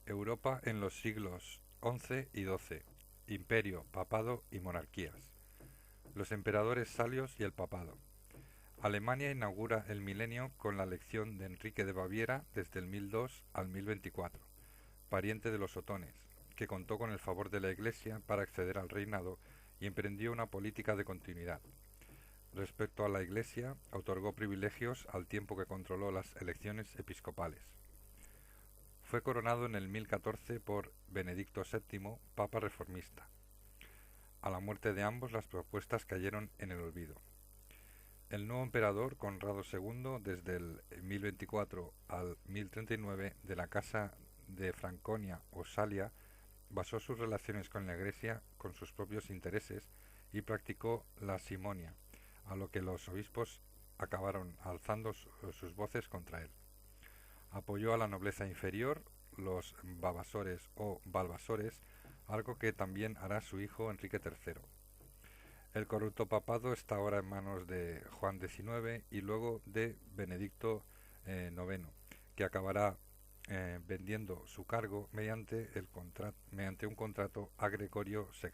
Europa en los siglos XI y XII. Imperio, papado y monarquías. Los emperadores salios y el papado. Alemania inaugura el milenio con la elección de Enrique de Baviera desde el 1002 al 1024, pariente de los otones, que contó con el favor de la Iglesia para acceder al reinado y emprendió una política de continuidad. Respecto a la Iglesia, otorgó privilegios al tiempo que controló las elecciones episcopales. Fue coronado en el 1014 por Benedicto VII, papa reformista. A la muerte de ambos, las propuestas cayeron en el olvido. El nuevo emperador, Conrado II, desde el 1024 al 1039, de la Casa de Franconia o Salia, basó sus relaciones con la Iglesia con sus propios intereses y practicó la simonia, a lo que los obispos acabaron alzando sus voces contra él. Apoyó a la nobleza inferior, los babasores o balbasores, algo que también hará su hijo Enrique III. El corrupto papado está ahora en manos de Juan XIX y luego de Benedicto IX, que acabará vendiendo su cargo mediante un contrato a Gregorio VI.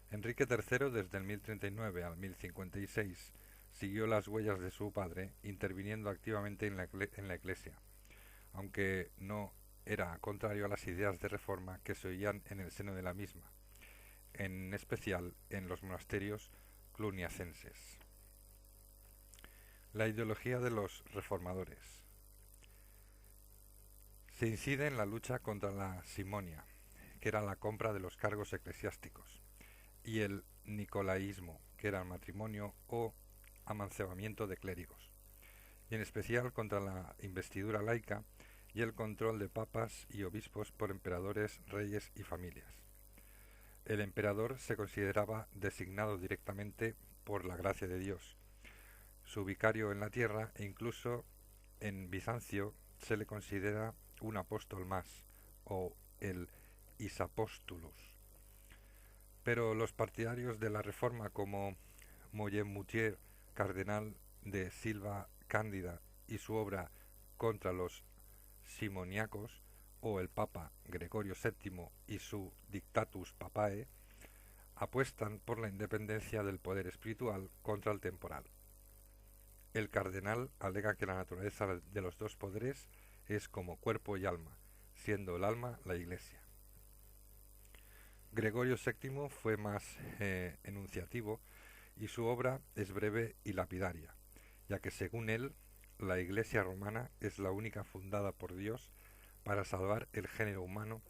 Enrique III, desde el 1039 al 1056, siguió las huellas de su padre, interviniendo activamente en la Iglesia, aunque no era contrario a las ideas de reforma que se oían en el seno de la misma, en especial en los monasterios cluniacenses. La ideología de los reformadores. Se incide en la lucha contra la simonia, que era la compra de los cargos eclesiásticos, y el nicolaísmo, que era el matrimonio o amancebamiento de clérigos, y en especial contra la investidura laica y el control de papas y obispos por emperadores, reyes y familias. El emperador se consideraba designado directamente por la gracia de Dios, su vicario en la tierra, e incluso en Bizancio se le considera un apóstol más, o el isapostulus. Pero los partidarios de la reforma como Moyenmoutier, cardenal de Silva Cándida, y su obra contra los simoniacos, o el Papa Gregorio VII y su Dictatus Papae, apuestan por la independencia del poder espiritual contra el temporal. El cardenal alega que la naturaleza de los dos poderes es como cuerpo y alma, siendo el alma la Iglesia. Gregorio VII fue más enunciativo y su obra es breve y lapidaria, ya que según él, la Iglesia romana es la única fundada por Dios para salvar el género humano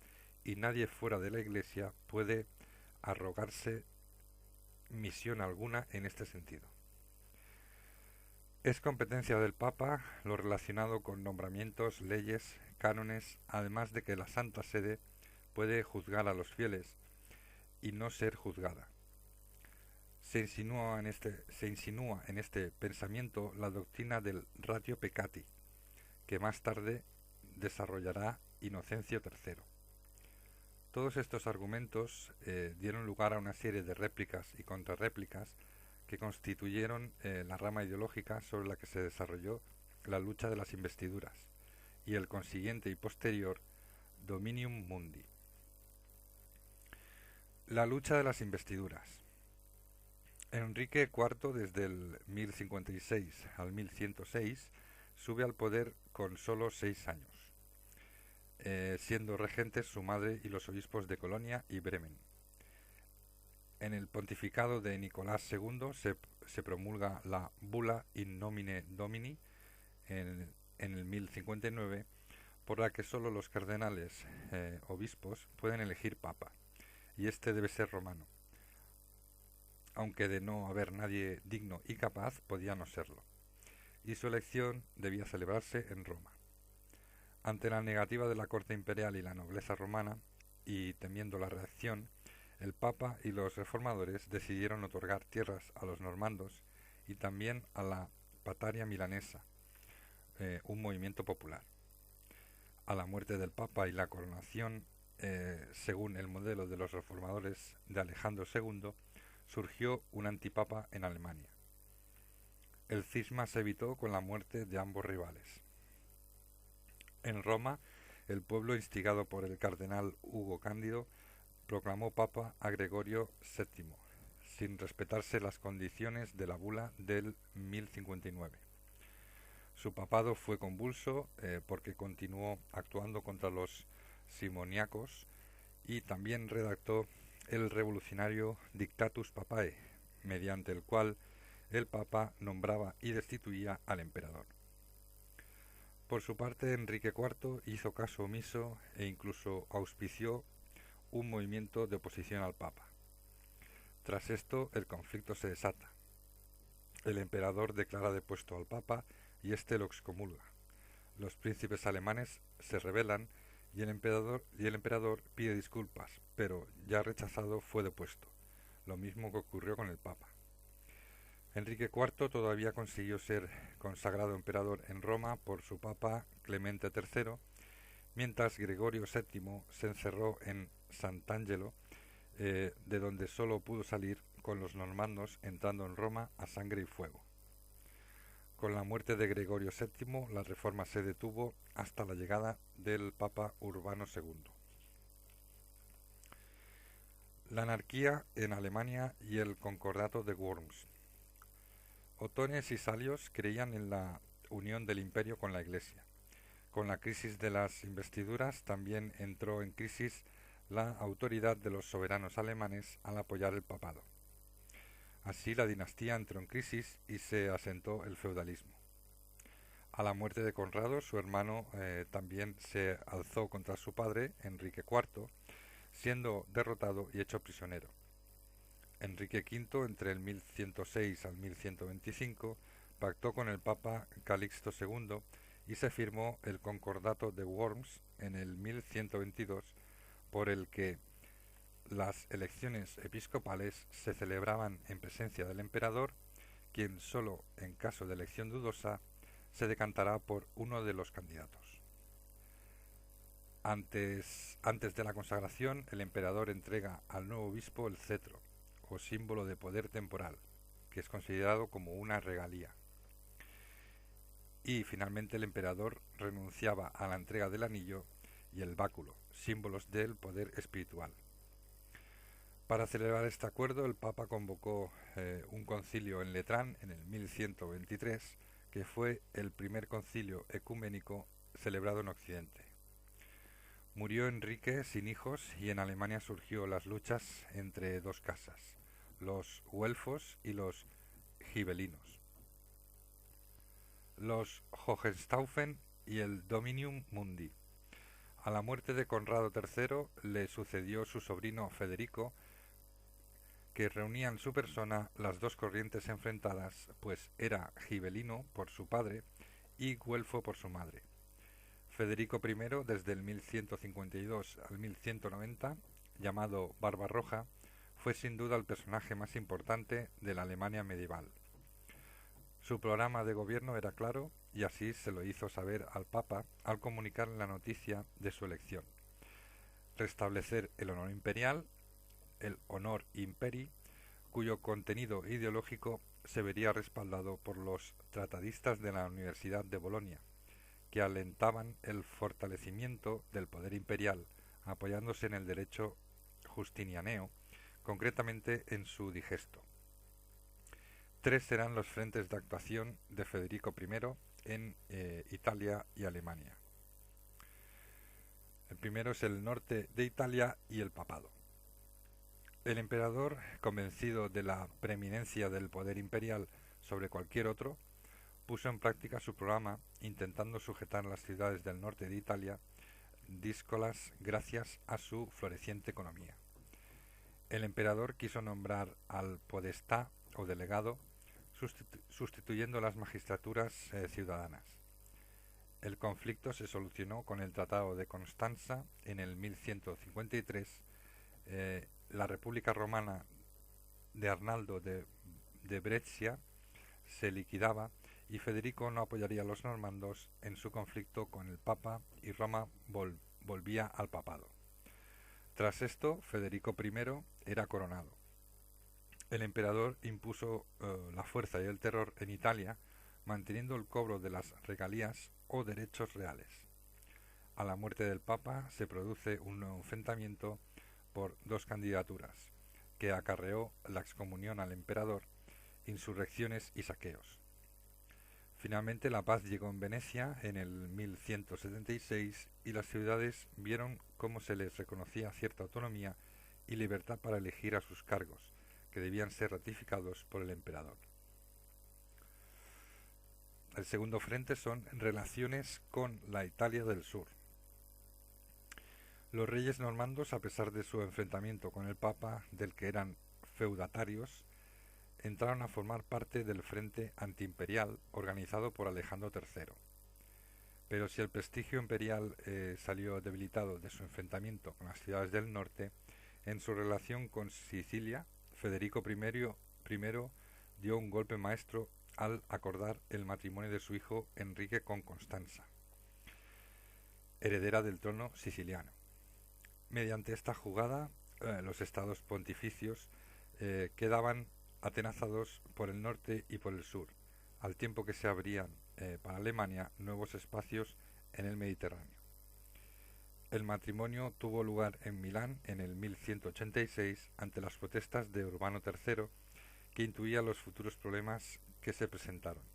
y nadie fuera de la Iglesia puede arrogarse misión alguna en este sentido. Es competencia del Papa lo relacionado con nombramientos, leyes, cánones, además de que la Santa Sede puede juzgar a los fieles y no ser juzgada. Se insinúa en este pensamiento la doctrina del ratio peccati, que más tarde desarrollará Inocencio III. Todos estos argumentos dieron lugar a una serie de réplicas y contrarréplicas que constituyeron la rama ideológica sobre la que se desarrolló la lucha de las investiduras y el consiguiente y posterior Dominium Mundi. La lucha de las investiduras. Enrique IV, desde el 1056 al 1106, sube al poder con solo 6 años, siendo regentes su madre y los obispos de Colonia y Bremen. En el pontificado de Nicolás II se promulga la Bula in nomine Domini en el 1059, por la que solo los cardenales obispos pueden elegir papa, y este debe ser romano, aunque de no haber nadie digno y capaz podía no serlo, y su elección debía celebrarse en Roma. Ante la negativa de la corte imperial y la nobleza romana, y temiendo la reacción, el Papa y los reformadores decidieron otorgar tierras a los normandos y también a la Pataria milanesa, un movimiento popular. A la muerte del Papa y la coronación, según el modelo de los reformadores de Alejandro II, surgió un antipapa en Alemania. El cisma se evitó con la muerte de ambos rivales. En Roma el pueblo, instigado por el cardenal Hugo Cándido, proclamó papa a Gregorio VII, sin respetarse las condiciones de la bula del 1059. Su papado fue convulso porque continuó actuando contra los simoniacos y también redactó el revolucionario Dictatus Papae, mediante el cual el papa nombraba y destituía al emperador. Por su parte, Enrique IV hizo caso omiso e incluso auspició un movimiento de oposición al papa. Tras esto, el conflicto se desata. El emperador declara depuesto al papa y éste lo excomulga. Los príncipes alemanes se rebelan y el emperador pide disculpas, pero ya rechazado fue depuesto, lo mismo que ocurrió con el papa. Enrique IV todavía consiguió ser consagrado emperador en Roma por su papa Clemente III, mientras Gregorio VII se encerró en Sant'Angelo, de donde solo pudo salir con los normandos entrando en Roma a sangre y fuego. Con la muerte de Gregorio VII, la reforma se detuvo hasta la llegada del Papa Urbano II. La anarquía en Alemania y el concordato de Worms. Otones y Salios creían en la unión del imperio con la Iglesia. Con la crisis de las investiduras también entró en crisis la autoridad de los soberanos alemanes al apoyar el papado. Así la dinastía entró en crisis y se asentó el feudalismo. A la muerte de Conrado, su hermano también se alzó contra su padre, Enrique IV, siendo derrotado y hecho prisionero. Enrique V, entre el 1106 al 1125, pactó con el Papa Calixto II y se firmó el Concordato de Worms en el 1122, por el que las elecciones episcopales se celebraban en presencia del emperador, quien solo en caso de elección dudosa se decantará por uno de los candidatos. Antes de la consagración, el emperador entrega al nuevo obispo el cetro, o símbolo de poder temporal, que es considerado como una regalía. Y finalmente el emperador renunciaba a la entrega del anillo y el báculo, símbolos del poder espiritual. Para celebrar este acuerdo, el Papa convocó un concilio en Letrán en el 1123, que fue el primer concilio ecuménico celebrado en Occidente. Murió Enrique sin hijos y en Alemania surgió las luchas entre dos casas, los güelfos y los gibelinos, los Hohenstaufen y el Dominium Mundi. A la muerte de Conrado III le sucedió su sobrino Federico, que reunía en su persona las dos corrientes enfrentadas, pues era gibelino por su padre y güelfo por su madre. Federico I, desde el 1152 al 1190, llamado Barbarroja, fue sin duda el personaje más importante de la Alemania medieval. Su programa de gobierno era claro y así se lo hizo saber al Papa al comunicar la noticia de su elección: restablecer el honor imperial, el honor imperi, cuyo contenido ideológico se vería respaldado por los tratadistas de la Universidad de Bolonia, que alentaban el fortalecimiento del poder imperial, apoyándose en el derecho justinianeo, concretamente en su digesto. Tres serán los frentes de actuación de Federico I en Italia y Alemania. El primero es el norte de Italia y el papado. El emperador, convencido de la preeminencia del poder imperial sobre cualquier otro, puso en práctica su programa intentando sujetar las ciudades del norte de Italia díscolas gracias a su floreciente economía. El emperador quiso nombrar al podestá o delegado, sustituyendo las magistraturas ciudadanas. El conflicto se solucionó con el Tratado de Constanza en el 1153. La República Romana de Arnaldo de Brescia se liquidaba y Federico no apoyaría a los normandos en su conflicto con el Papa y Roma volvía al papado. Tras esto, Federico I era coronado. El emperador impuso la fuerza y el terror en Italia, manteniendo el cobro de las regalías o derechos reales. A la muerte del Papa se produce un nuevo enfrentamiento por dos candidaturas, que acarreó la excomunión al emperador, insurrecciones y saqueos. Finalmente la paz llegó en Venecia en el 1176 y las ciudades vieron cómo se les reconocía cierta autonomía y libertad para elegir a sus cargos, que debían ser ratificados por el emperador. El segundo frente son relaciones con la Italia del Sur. Los reyes normandos, a pesar de su enfrentamiento con el Papa, del que eran feudatarios, entraron a formar parte del frente antiimperial organizado por Alejandro III. Pero si el prestigio imperial salió debilitado de su enfrentamiento con las ciudades del norte, en su relación con Sicilia, Federico I dio un golpe maestro al acordar el matrimonio de su hijo Enrique con Constanza, heredera del trono siciliano. Mediante esta jugada, los estados pontificios quedaban atenazados por el norte y por el sur, al tiempo que se abrían para Alemania nuevos espacios en el Mediterráneo. El matrimonio tuvo lugar en Milán en el 1186 ante las protestas de Urbano III, que intuía los futuros problemas que se presentaron.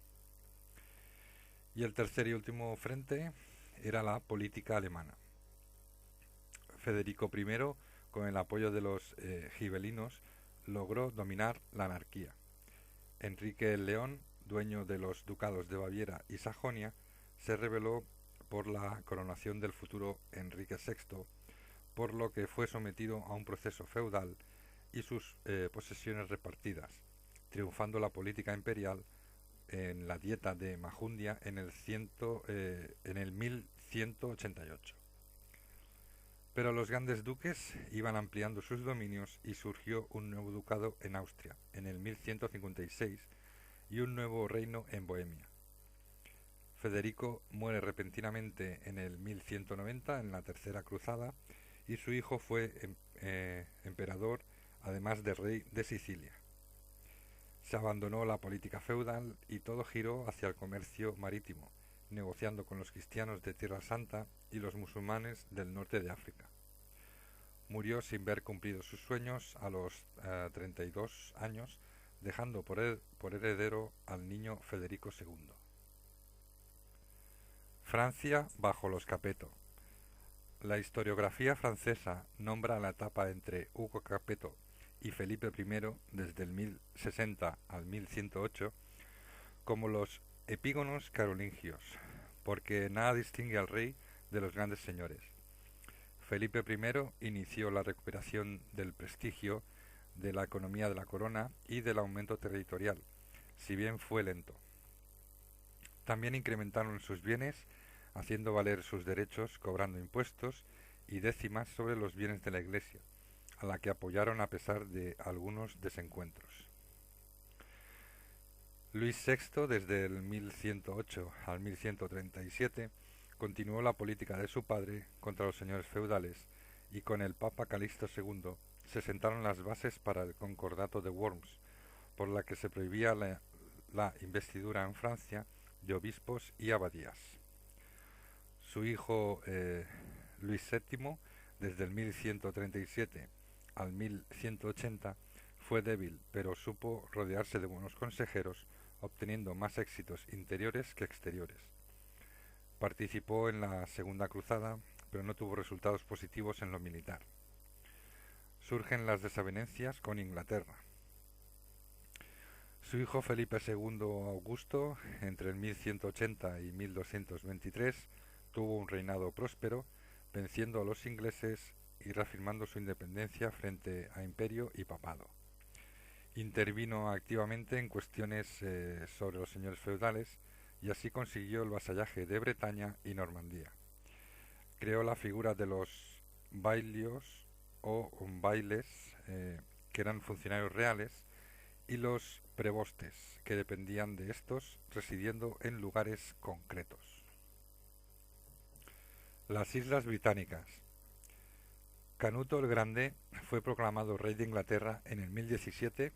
Y el tercer y último frente era la política alemana. Federico I, con el apoyo de los gibelinos, logró dominar la anarquía. Enrique el León, dueño de los ducados de Baviera y Sajonia, se rebeló por la coronación del futuro Enrique VI, por lo que fue sometido a un proceso feudal y sus posesiones repartidas, triunfando la política imperial en la Dieta de Majundia en el 1188. Pero los grandes duques iban ampliando sus dominios y surgió un nuevo ducado en Austria en el 1156 y un nuevo reino en Bohemia. Federico muere repentinamente en el 1190 en la Tercera Cruzada y su hijo fue emperador, además de rey de Sicilia. Se abandonó la política feudal y todo giró hacia el comercio marítimo, negociando con los cristianos de Tierra Santa y los musulmanes del norte de África. Murió sin ver cumplidos sus sueños a los 32 años, dejando por heredero al niño Federico II. Francia bajo los Capeto. La historiografía francesa nombra la etapa entre Hugo Capeto y Felipe I, desde el 1060 al 1108, como los epígonos carolingios, porque nada distingue al rey de los grandes señores. Felipe I inició la recuperación del prestigio, de la economía de la corona y del aumento territorial, si bien fue lento. También incrementaron sus bienes, haciendo valer sus derechos, cobrando impuestos y décimas sobre los bienes de la Iglesia, a la que apoyaron a pesar de algunos desencuentros. Luis VI, desde el 1108 al 1137, continuó la política de su padre contra los señores feudales y con el Papa Calixto II se sentaron las bases para el Concordato de Worms, por la que se prohibía la investidura en Francia de obispos y abadías. Su hijo Luis VII, desde el 1137 al 1180, fue débil, pero supo rodearse de buenos consejeros, obteniendo más éxitos interiores que exteriores. Participó en la Segunda Cruzada, pero no tuvo resultados positivos en lo militar. Surgen las desavenencias con Inglaterra. Su hijo Felipe II Augusto, entre el 1180 y 1223, tuvo un reinado próspero, venciendo a los ingleses y reafirmando su independencia frente a imperio y papado. Intervino activamente en cuestiones sobre los señores feudales y así consiguió el vasallaje de Bretaña y Normandía. Creó la figura de los bailios o bailes, que eran funcionarios reales, y los prebostes, que dependían de estos, residiendo en lugares concretos. Las Islas Británicas. Canuto el Grande fue proclamado rey de Inglaterra en el 1017,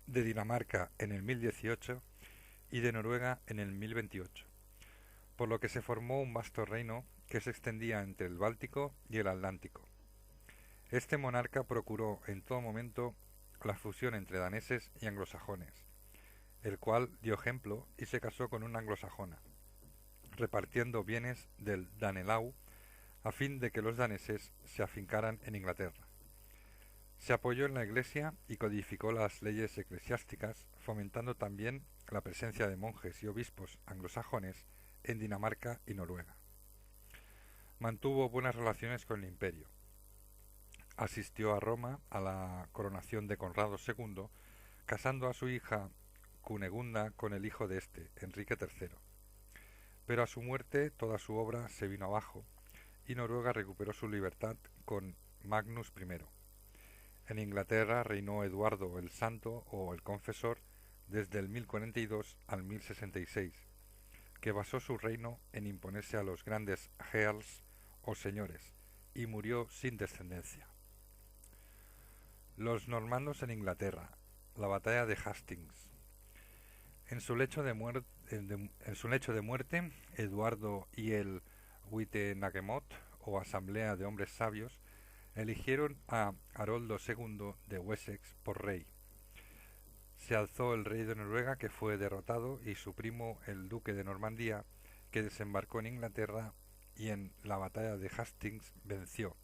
de Dinamarca en el 1018 y de Noruega en el 1028, por lo que se formó un vasto reino que se extendía entre el Báltico y el Atlántico. Este monarca procuró en todo momento la fusión entre daneses y anglosajones, el cual dio ejemplo y se casó con una anglosajona, repartiendo bienes del Danelau a fin de que los daneses se afincaran en Inglaterra. Se apoyó en la Iglesia y codificó las leyes eclesiásticas, fomentando también la presencia de monjes y obispos anglosajones en Dinamarca y Noruega. Mantuvo buenas relaciones con el imperio. Asistió a Roma a la coronación de Conrado II, casando a su hija Cunegunda con el hijo de este, Enrique III. Pero a su muerte toda su obra se vino abajo y Noruega recuperó su libertad con Magnus I. En Inglaterra reinó Eduardo el Santo o el Confesor desde el 1042 al 1066, que basó su reino en imponerse a los grandes Earls o señores, y murió sin descendencia. Los normandos en Inglaterra. La batalla de Hastings. En su lecho de muerte, Eduardo y el Witenagemot, o Asamblea de Hombres Sabios, eligieron a Haroldo II de Wessex por rey. Se alzó el rey de Noruega, que fue derrotado, y su primo, el duque de Normandía, que desembarcó en Inglaterra y en la batalla de Hastings venció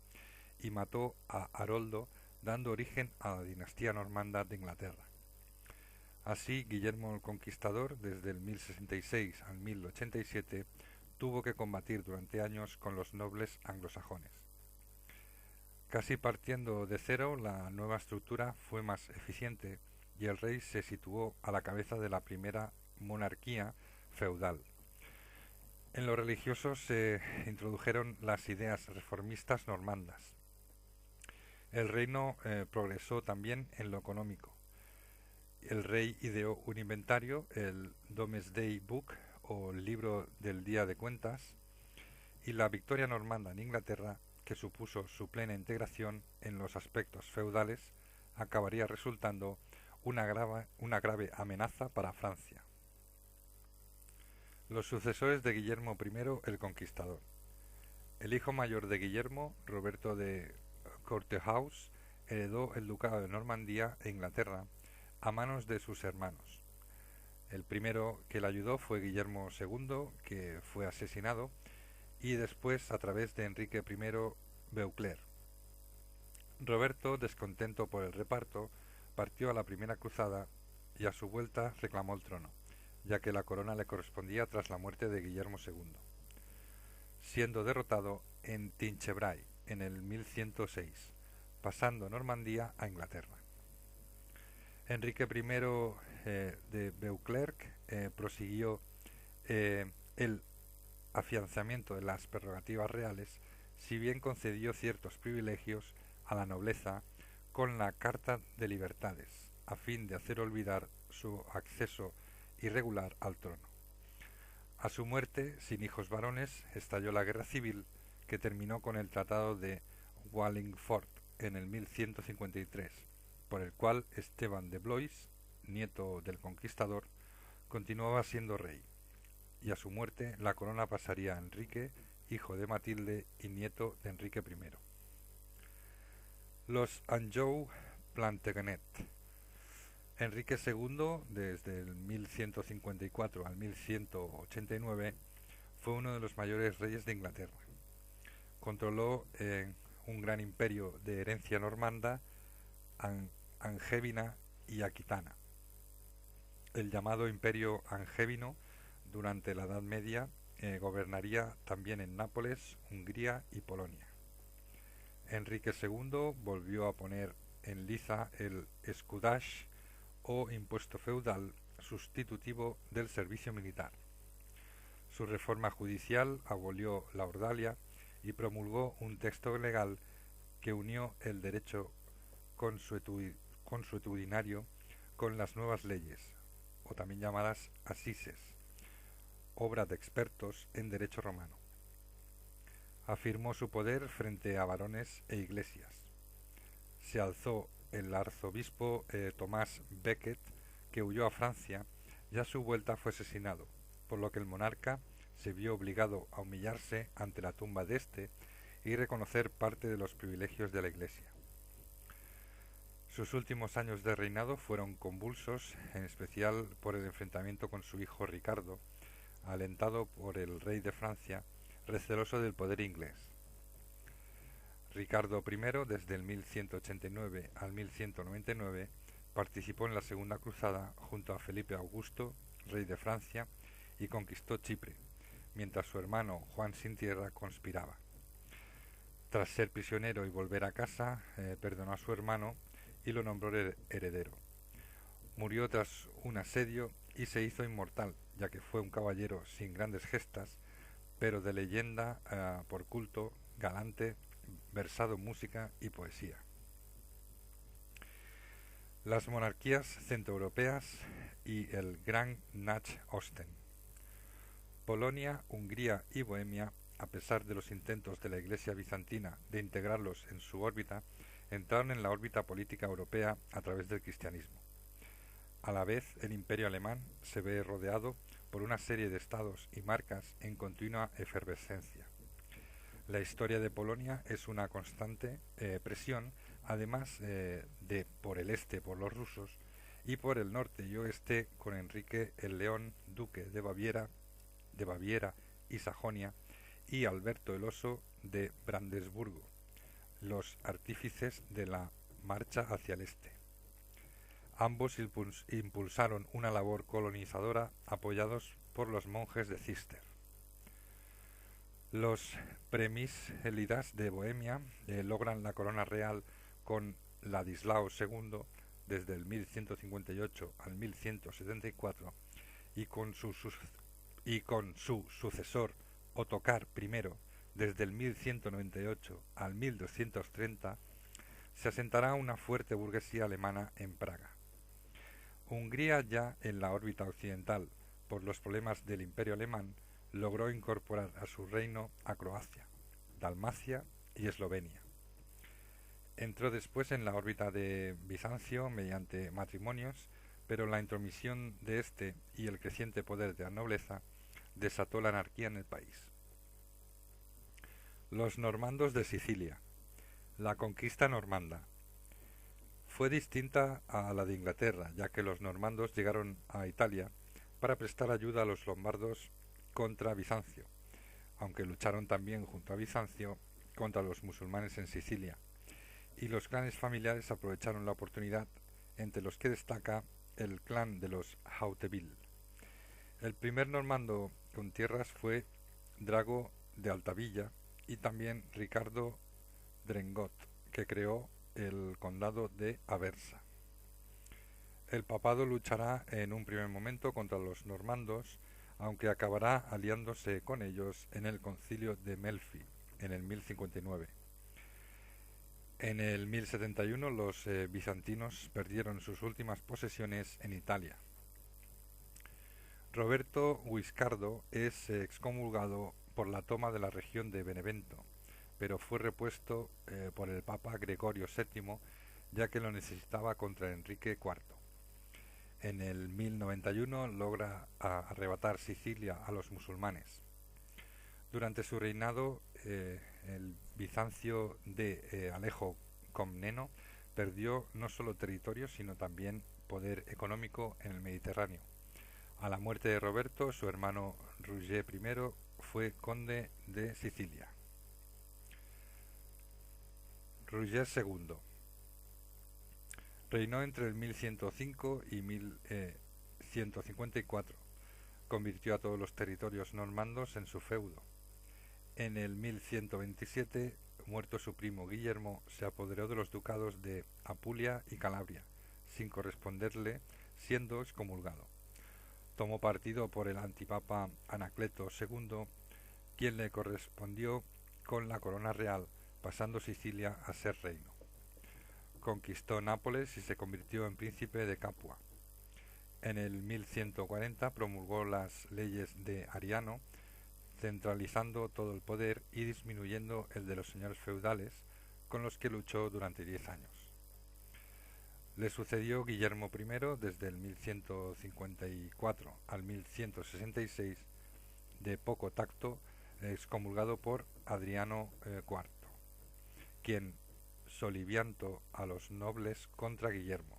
y mató a Haroldo, dando origen a la dinastía normanda de Inglaterra. Así, Guillermo el Conquistador, desde el 1066 al 1087, tuvo que combatir durante años con los nobles anglosajones. Casi partiendo de cero, la nueva estructura fue más eficiente y el rey se situó a la cabeza de la primera monarquía feudal. En lo religioso se introdujeron las ideas reformistas normandas. El reino progresó también en lo económico. El rey ideó un inventario, el Domesday Book, o el libro del día de cuentas, y la victoria normanda en Inglaterra, que supuso su plena integración en los aspectos feudales, acabaría resultando una grave amenaza para Francia. Los sucesores de Guillermo I el Conquistador. El hijo mayor de Guillermo, Roberto de Courtehouse, heredó el ducado de Normandía e Inglaterra a manos de sus hermanos. El primero que le ayudó fue Guillermo II, que fue asesinado, y después a través de Enrique I Beauclerc. Roberto, descontento por el reparto, partió a la primera cruzada y a su vuelta reclamó el trono, ya que la corona le correspondía tras la muerte de Guillermo II, siendo derrotado en Tinchebray en el 1106, pasando Normandía a Inglaterra. Enrique I de Beauclerc prosiguió el afianzamiento de las prerrogativas reales, si bien concedió ciertos privilegios a la nobleza con la Carta de Libertades, a fin de hacer olvidar su acceso irregular al trono. A su muerte, sin hijos varones, estalló la guerra civil, que terminó con el Tratado de Wallingford en el 1153, por el cual Esteban de Blois, nieto del conquistador, continuaba siendo rey, y a su muerte la corona pasaría a Enrique, hijo de Matilde y nieto de Enrique I. Los Anjou Plantagenet. Enrique II, desde el 1154 al 1189, fue uno de los mayores reyes de Inglaterra. Controló un gran imperio de herencia normanda, angevina y aquitana. El llamado Imperio Angevino, durante la Edad Media, gobernaría también en Nápoles, Hungría y Polonia. Enrique II volvió a poner en liza el escudash o impuesto feudal, sustitutivo del servicio militar. Su reforma judicial abolió la ordalia y promulgó un texto legal que unió el derecho consuetudinario con las nuevas leyes, o también llamadas asises, obra de expertos en derecho romano. Afirmó su poder frente a varones e iglesias. Se alzó el arzobispo Tomás Becket, que huyó a Francia, y a su vuelta fue asesinado, por lo que el monarca se vio obligado a humillarse ante la tumba de éste y reconocer parte de los privilegios de la Iglesia. Sus últimos años de reinado fueron convulsos, en especial por el enfrentamiento con su hijo Ricardo, alentado por el rey de Francia, receloso del poder inglés. Ricardo I, desde el 1189 al 1199, participó en la Segunda Cruzada junto a Felipe Augusto, rey de Francia, y conquistó Chipre, mientras su hermano Juan sin tierra conspiraba. Tras ser prisionero y volver a casa, perdonó a su hermano y lo nombró heredero. Murió tras un asedio y se hizo inmortal, ya que fue un caballero sin grandes gestas, pero de leyenda por culto, galante, versado en música y poesía. Las monarquías centroeuropeas y el Gran Nach-Osten. Polonia, Hungría y Bohemia, a pesar de los intentos de la Iglesia bizantina de integrarlos en su órbita, entraron en la órbita política europea a través del cristianismo. A la vez, el Imperio alemán se ve rodeado por una serie de estados y marcas en continua efervescencia. La historia de Polonia es una constante presión, además de por el este por los rusos y por el norte y oeste con Enrique el León, duque de Baviera y Sajonia, y Alberto el Oso de Brandesburgo, los artífices de la marcha hacia el este. Ambos impulsaron una labor colonizadora apoyados por los monjes de Císter. Los Premishelidas de Bohemia logran la corona real con Ladislao II desde el 1158 al 1174 y con su sucesor Ottokar I desde el 1198 al 1230 se asentará una fuerte burguesía alemana en Praga. Hungría, ya en la órbita occidental por los problemas del Imperio alemán, logró incorporar a su reino a Croacia, Dalmacia y Eslovenia. Entró después en la órbita de Bizancio mediante matrimonios, pero la intromisión de este y el creciente poder de la nobleza desató la anarquía en el país. Los normandos de Sicilia. La conquista normanda fue distinta a la de Inglaterra, ya que los normandos llegaron a Italia para prestar ayuda a los lombardos contra Bizancio, aunque lucharon también junto a Bizancio contra los musulmanes en Sicilia, y los clanes familiares aprovecharon la oportunidad, entre los que destaca el clan de los Hauteville. El primer normando con tierras fue Drago de Altavilla y también Ricardo Drengot, que creó el condado de Aversa. El papado luchará en un primer momento contra los normandos, aunque acabará aliándose con ellos en el concilio de Melfi, en el 1059. En el 1071 los bizantinos perdieron sus últimas posesiones en Italia. Roberto Guiscardo es excomulgado por la toma de la región de Benevento, pero fue repuesto por el Papa Gregorio VII, ya que lo necesitaba contra Enrique IV. En el 1091 logra arrebatar Sicilia a los musulmanes. Durante su reinado, el Bizancio de Alejo Comneno perdió no solo territorio, sino también poder económico en el Mediterráneo. A la muerte de Roberto, su hermano Roger I fue conde de Sicilia. Roger II reinó entre el 1105 y 1154. Convirtió a todos los territorios normandos en su feudo. En el 1127, muerto su primo Guillermo, se apoderó de los ducados de Apulia y Calabria, sin corresponderle, siendo excomulgado. Tomó partido por el antipapa Anacleto II, quien le correspondió con la corona real, pasando Sicilia a ser reino. Conquistó Nápoles y se convirtió en príncipe de Capua. En el 1140 promulgó las leyes de Ariano, centralizando todo el poder y disminuyendo el de los señores feudales, con los que luchó durante 10 años. Le sucedió Guillermo I desde el 1154 al 1166, de poco tacto, excomulgado por Adriano IV, quien soliviantó a los nobles contra Guillermo.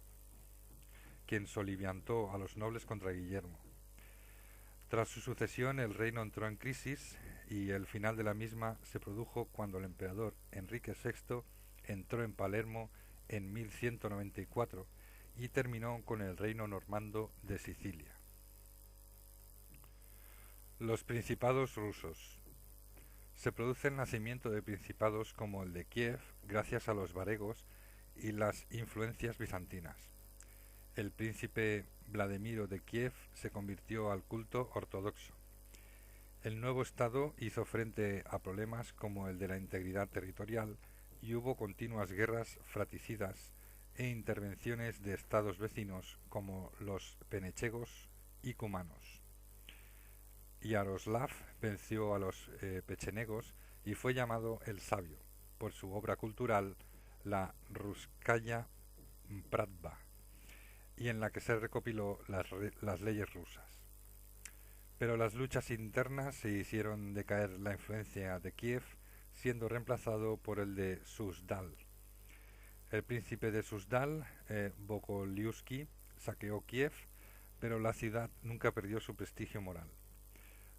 Tras su sucesión, el reino entró en crisis y el final de la misma se produjo cuando el emperador Enrique VI entró en Palermo en 1194 y terminó con el reino normando de Sicilia. Los principados rusos. Se produce el nacimiento de principados como el de Kiev gracias a los varegos y las influencias bizantinas. El príncipe Vladimiro de Kiev se convirtió al culto ortodoxo. El nuevo estado hizo frente a problemas como el de la integridad territorial y hubo continuas guerras fratricidas e intervenciones de estados vecinos como los penechegos y cumanos. Yaroslav venció a los pechenegos y fue llamado el Sabio por su obra cultural, la Ruskaya Pravda, y en la que se recopiló las leyes rusas. Pero las luchas internas se hicieron decaer la influencia de Kiev, siendo reemplazado por el de Suzdal. El príncipe de Suzdal, Bogoliuski, saqueó Kiev, pero la ciudad nunca perdió su prestigio moral.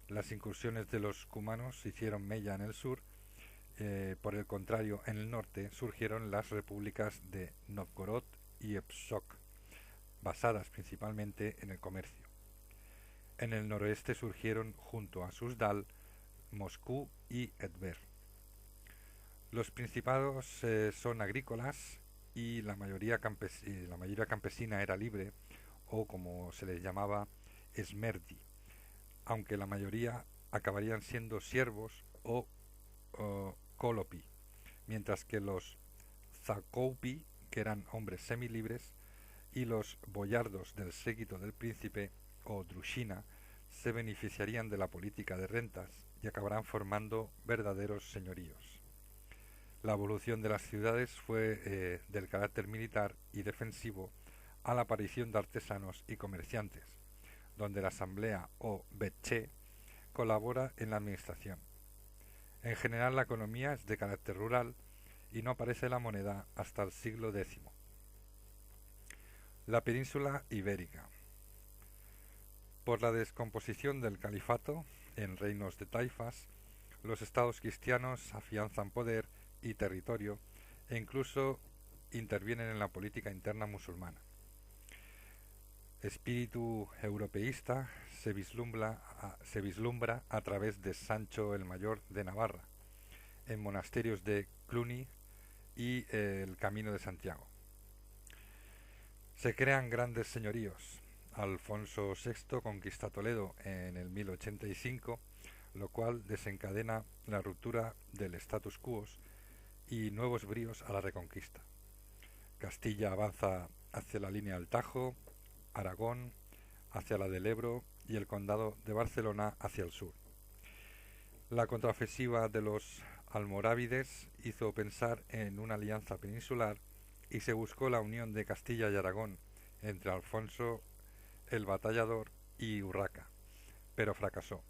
Las incursiones de los cumanos hicieron mella en el sur, por el contrario, en el norte surgieron las repúblicas de Novgorod y Pskov, basadas principalmente en el comercio. En el noroeste surgieron, junto a Suzdal, Moscú y Tver. Los principados son agrícolas y la mayoría campesina era libre, o como se les llamaba, esmerdi, aunque la mayoría acabarían siendo siervos o kolopi, mientras que los zakoupi, que eran hombres semilibres, y los boyardos del séquito del príncipe o drushina se beneficiarían de la política de rentas y acabarán formando verdaderos señoríos. La evolución de las ciudades fue del carácter militar y defensivo a la aparición de artesanos y comerciantes, donde la asamblea o betche colabora en la administración. En general la economía es de carácter rural y no aparece la moneda hasta el siglo X. La península ibérica. Por la descomposición del califato en reinos de taifas, los estados cristianos afianzan poder y territorio e incluso intervienen en la política interna musulmana. Espíritu europeísta se vislumbra a través de Sancho el Mayor de Navarra, en monasterios de Cluny y el Camino de Santiago. Se crean grandes señoríos. Alfonso VI conquista Toledo en el 1085, lo cual desencadena la ruptura del status quo y nuevos bríos a la reconquista. Castilla avanza hacia la línea del Tajo, Aragón hacia la del Ebro y el condado de Barcelona hacia el sur. La contraofensiva de los almorávides hizo pensar en una alianza peninsular y se buscó la unión de Castilla y Aragón entre Alfonso el Batallador y Urraca, pero fracasó.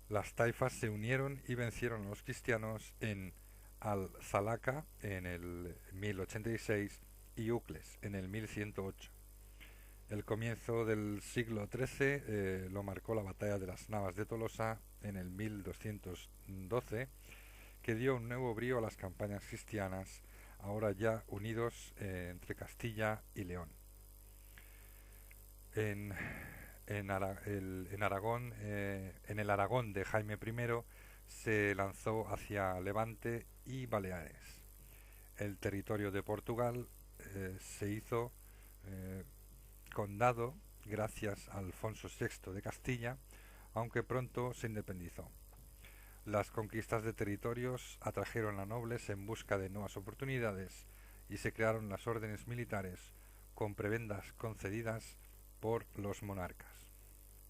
Las taifas se unieron y vencieron a los cristianos en Al-Zalaca en el 1086 y Ucles en el 1108. El comienzo del siglo XIII lo marcó la batalla de las Navas de Tolosa en el 1212, que dio un nuevo brío a las campañas cristianas, ahora ya unidos entre Castilla y León. En el Aragón de Jaime I se lanzó hacia Levante y Baleares. El territorio de Portugal se hizo condado gracias a Alfonso VI de Castilla, aunque pronto se independizó. Las conquistas de territorios atrajeron a nobles en busca de nuevas oportunidades y se crearon las órdenes militares con prebendas concedidas por los monarcas.